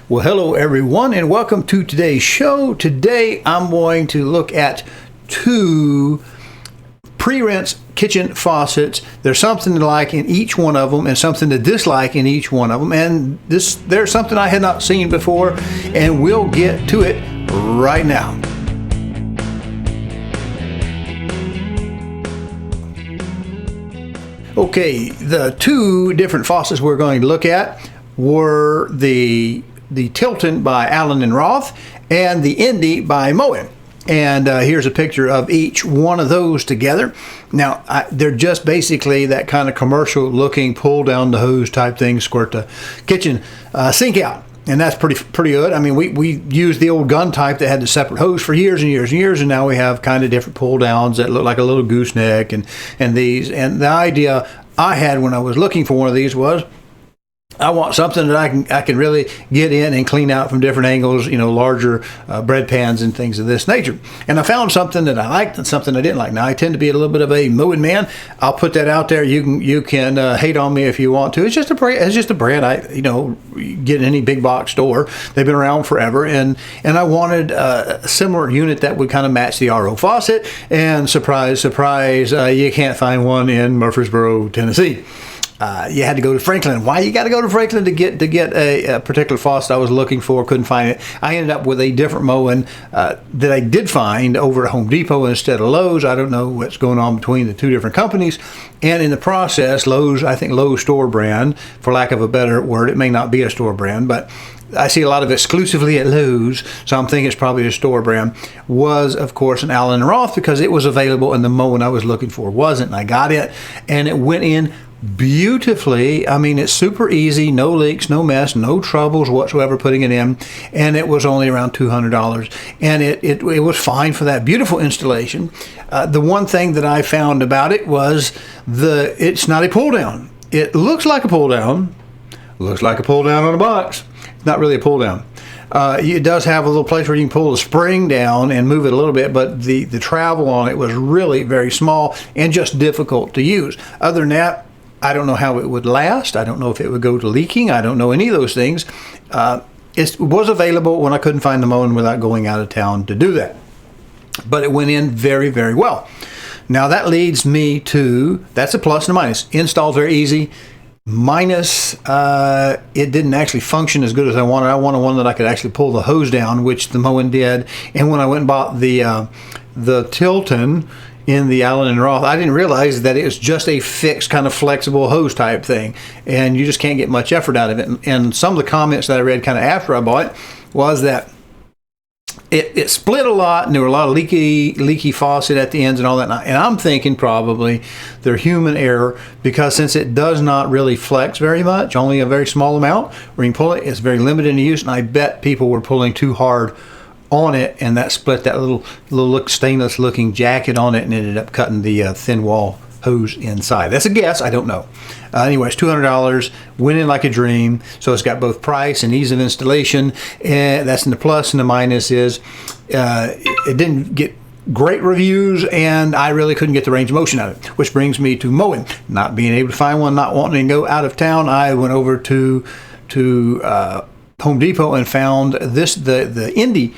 Well, hello everyone, and welcome to today's show. Today I'm going to look at two pre-rinse kitchen faucets. There's something to like in each one of them and something to dislike in each one of them. And there's something I had not seen before, and we'll get to it right now. Okay, the two different faucets we're going to look at were the Tilton by Allen & Roth and the Indy by Moen. And here's a picture of each one of those together. Now, they're just basically that kind of commercial looking pull down the hose type thing, squirt the kitchen sink out. And that's pretty good. I mean, we used the old gun type that had the separate hose for years and years and years, and now we have kind of different pull downs that look like a little gooseneck and these. And the idea I had when I was looking for one of these was, I want something that I can really get in and clean out from different angles, you know, larger bread pans and things of this nature. And I found something that I liked and something I didn't like. Now, I tend to be a little bit of a Moen man. I'll put that out there. You can hate on me if you want to. It's just a brand I get in any big box store. They've been around forever, and I wanted a similar unit that would kind of match the RO faucet. And surprise, surprise, you can't find one in Murfreesboro, Tennessee. You had to go to Franklin. Why you got to go to Franklin to get a particular faucet I was looking for? Couldn't find it. I ended up with a different Moen that I did find over at Home Depot instead of Lowe's. I don't know what's going on between the two different companies. And in the process, Lowe's store brand, for lack of a better word, it may not be a store brand, but I see a lot of exclusively at Lowe's, so I'm thinking it's probably a store brand, was, of course, an Allen & Roth because it was available and the Moen I was looking for wasn't. And I got it, and it went in beautifully. I mean, it's super easy, no leaks, no mess, no troubles whatsoever putting it in, and it was only around $200, and it was fine for that beautiful installation. The one thing that I found about it was it's not a pull down. It looks like a pull down, on a box. It's not really a pull down. It does have a little place where you can pull the spring down and move it a little bit, but the travel on it was really very small and just difficult to use. Other than that, I don't know how it would last. I don't know if it would go to leaking. I don't know any of those things. It was available when I couldn't find the Moen without going out of town to do that. But it went in very, very well. Now that leads me to, that's a plus and a minus. Install very easy. Minus, it didn't actually function as good as I wanted. I wanted one that I could actually pull the hose down, which the Moen did. And when I went and bought the Tilton in the Allen & Roth, I didn't realize that it was just a fixed kind of flexible hose type thing, and you just can't get much effort out of it. And some of the comments that I read kind of after I bought it was that it split a lot, and there were a lot of leaky faucet at the ends and all that. And I'm thinking probably they're human error, because since it does not really flex very much, only a very small amount where you can pull it, it's very limited in use. And I bet people were pulling too hard on it, and that split that little stainless looking jacket on it and ended up cutting the thin wall hose inside. That's a guess. I don't know. Anyways, $200, went in like a dream. So it's got both price and ease of installation. And that's in the plus, and the minus is it didn't get great reviews, and I really couldn't get the range of motion out of it. Which brings me to Moen. Not being able to find one, not wanting to go out of town, I went over to Home Depot and found the Indy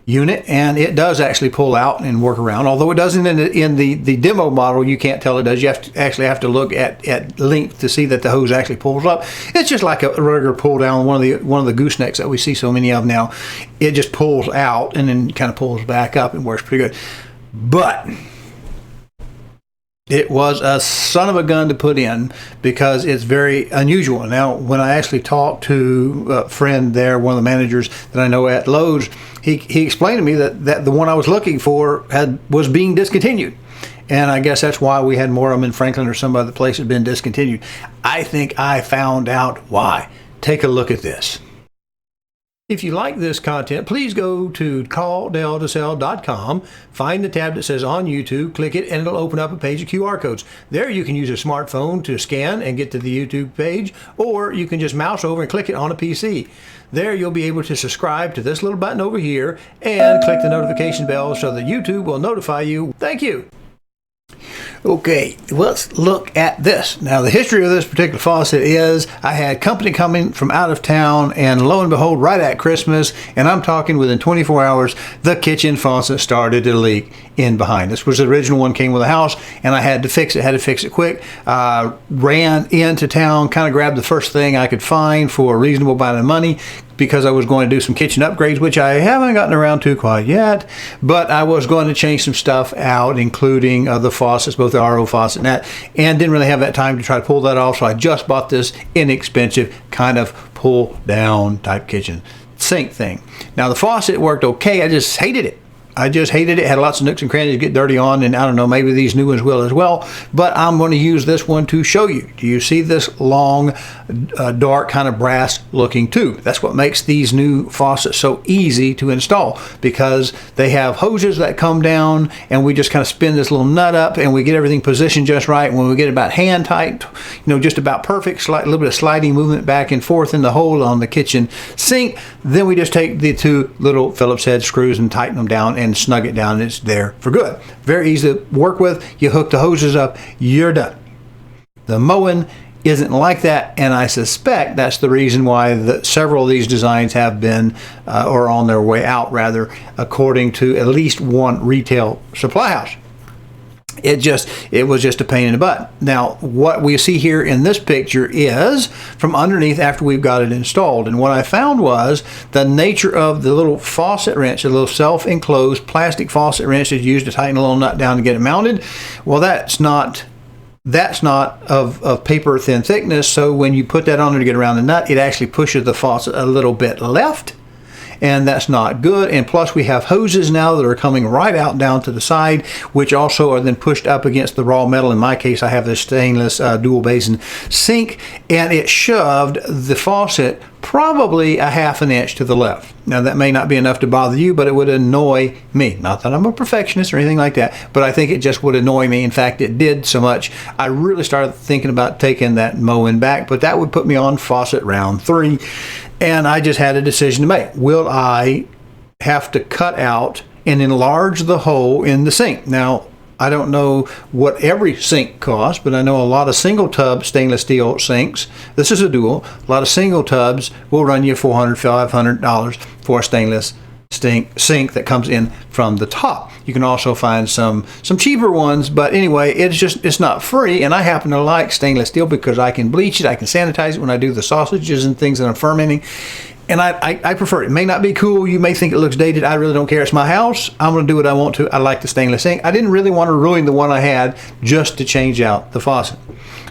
unit, and it does actually pull out and work around, although it doesn't in the demo model. You can't tell it does. You actually have to look at length to see that the hose actually pulls up. It's just like a regular pull down, one of the goosenecks that we see so many of now. It just pulls out and then kind of pulls back up and works pretty good. But it was a son of a gun to put in because it's very unusual. Now, when I actually talked to a friend there, one of the managers that I know at Lowe's, he explained to me that the one I was looking for was being discontinued. And I guess that's why we had more of them in Franklin or some other place had been discontinued. I think I found out why. Take a look at this. If you like this content, please go to calldeltosell.com, find the tab that says on YouTube, click it, and it'll open up a page of QR codes. There you can use a smartphone to scan and get to the YouTube page, or you can just mouse over and click it on a PC. There you'll be able to subscribe to this little button over here and click the notification bell so that YouTube will notify you. Thank you. Okay, let's look at this. Now, the history of this particular faucet is I had company coming from out of town, and lo and behold, right at Christmas, and I'm talking within 24 hours, the kitchen faucet started to leak in behind. This was the original one, came with the house, and I had to fix it quick. Ran into town, kind of grabbed the first thing I could find for a reasonable amount of money, because I was going to do some kitchen upgrades, which I haven't gotten around to quite yet, but I was going to change some stuff out, including the faucets, both the RO faucet and that, and didn't really have that time to try to pull that off, so I just bought this inexpensive kind of pull down type kitchen sink thing. Now, the faucet worked okay, I just hated it. Had lots of nooks and crannies to get dirty on, and I don't know, maybe these new ones will as well, but I'm going to use this one to show you. Do you see this long, dark, kind of brass looking tube? That's what makes these new faucets so easy to install, because they have hoses that come down, and we just kind of spin this little nut up, and we get everything positioned just right. When we get about hand tight, just about perfect, little bit of sliding movement back and forth in the hole on the kitchen sink, then we just take the two little Phillips head screws and tighten them down and snug it down, and it's there for good. Very easy to work with. You hook the hoses up, you're done. The Moen isn't like that, and I suspect that's the reason why several of these designs have been, or on their way out rather, according to at least one retail supply house. It was just a pain in the butt. Now, what we see here in this picture is from underneath after we've got it installed. And what I found was the nature of the little faucet wrench, a little self-enclosed plastic faucet wrench that's used to tighten a little nut down to get it mounted. Well, that's not of paper thin thickness. So when you put that on there to get around the nut, it actually pushes the faucet a little bit left. And that's not good. And plus, we have hoses now that are coming right out down to the side, which also are then pushed up against the raw metal. In my case, I have this stainless dual basin sink, and it shoved the faucet probably a ½ an inch to the left. Now, that may not be enough to bother you, but it would annoy me. Not that I'm a perfectionist or anything like that, but I think it just would annoy me. In fact, it did so much, I really started thinking about taking that Moen back, but that would put me on faucet round 3. And I just had a decision to make. Will I have to cut out and enlarge the hole in the sink? Now, I don't know what every sink costs, but I know a lot of single tub stainless steel sinks. This is a dual. A lot of single tubs will run you $400, $500 for a stainless sink that comes in from the top. You can also find some cheaper ones, but anyway, it's not free, and I happen to like stainless steel because I can bleach it, I can sanitize it when I do the sausages and things that I'm fermenting, and I prefer it. It may not be cool, you may think it looks dated, I really don't care. It's my house, I'm going to do what I want to. I like the stainless sink. I didn't really want to ruin the one I had just to change out the faucet.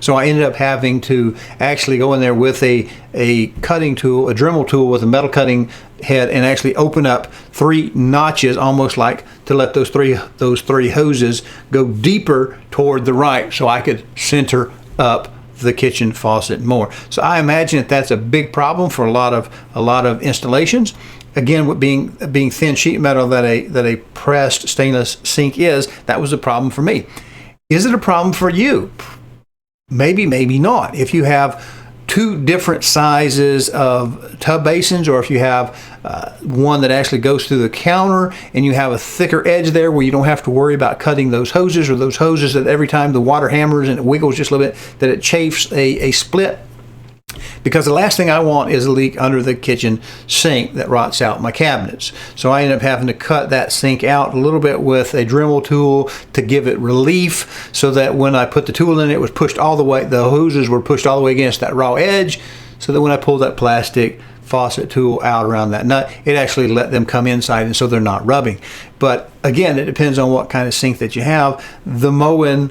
So I ended up having to actually go in there with a cutting tool, a Dremel tool with a metal cutting head, and actually open up 3 notches, almost like to let those three hoses go deeper toward the right, so I could center up the kitchen faucet more. So I imagine that's a big problem for a lot of installations. Again, with being thin sheet metal that a pressed stainless sink is, that was a problem for me. Is it a problem for you? Maybe, maybe not. If you have 2 different sizes of tub basins, or if you have one that actually goes through the counter and you have a thicker edge there where you don't have to worry about cutting those hoses, or those hoses that every time the water hammers and it wiggles just a little bit, that it chafes a split. Because the last thing I want is a leak under the kitchen sink that rots out my cabinets. So I end up having to cut that sink out a little bit with a Dremel tool to give it relief, so that when I put the tool in, it was pushed all the way, the hoses were pushed all the way against that raw edge, so that when I pull that plastic faucet tool out around that nut, it actually let them come inside, and so they're not rubbing. But again, it depends on what kind of sink that you have. The Moen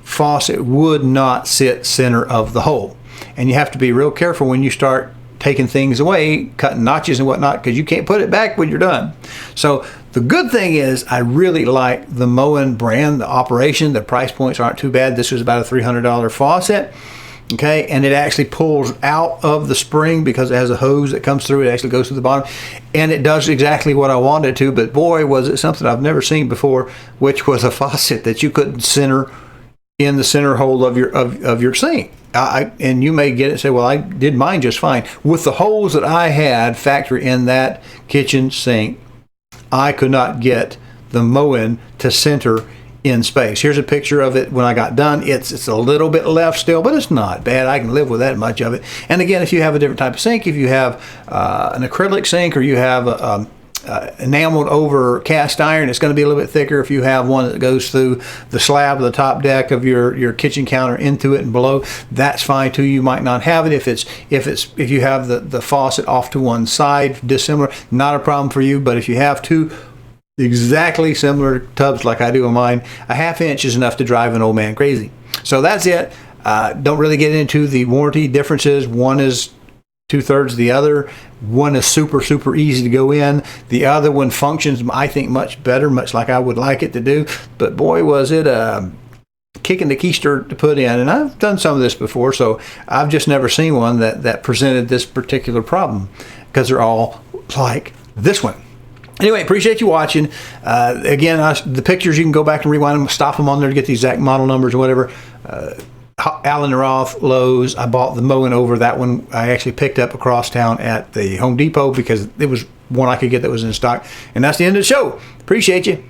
faucet would not sit center of the hole. And you have to be real careful when you start taking things away, cutting notches and whatnot, because you can't put it back when you're done. So the good thing is I really like the Moen brand, the operation. The price points aren't too bad. This was about a $300 faucet. Okay, and it actually pulls out of the spring because it has a hose that comes through. It actually goes to the bottom, and it does exactly what I wanted it to. But boy, was it something I've never seen before, which was a faucet that you couldn't center in the center hole of your sink. And you may get it and say, well, I did mine just fine. With the holes that I had factory in that kitchen sink, I could not get the Moen to center in space. Here's a picture of it when I got done. It's a little bit left still, but it's not bad. I can live with that much of it. And again, if you have a different type of sink, if you have an acrylic sink, or you have enameled over cast iron, it's going to be a little bit thicker. If you have one that goes through the slab of the top deck of your kitchen counter into it and below, that's fine too. You might not have it if you have the faucet off to one side, dissimilar, not a problem for you. But if you have two exactly similar tubs like I do in mine, a 1/2 inch is enough to drive an old man crazy. So that's it. Don't really get into the warranty differences. One is 2/3 the other. One is super easy to go in. The other one functions, I think, much better, much like I would like it to do. But boy, was it kicking the keister to put in. And I've done some of this before, so I've just never seen one that presented this particular problem, because they're all like this one. Anyway, appreciate you watching. Again, the pictures, you can go back and rewind them, stop them on there to get the exact model numbers or whatever. Allen & Roth, Lowe's. I bought the Moen over. That one I actually picked up across town at the Home Depot because it was one I could get that was in stock. And that's the end of the show. Appreciate you.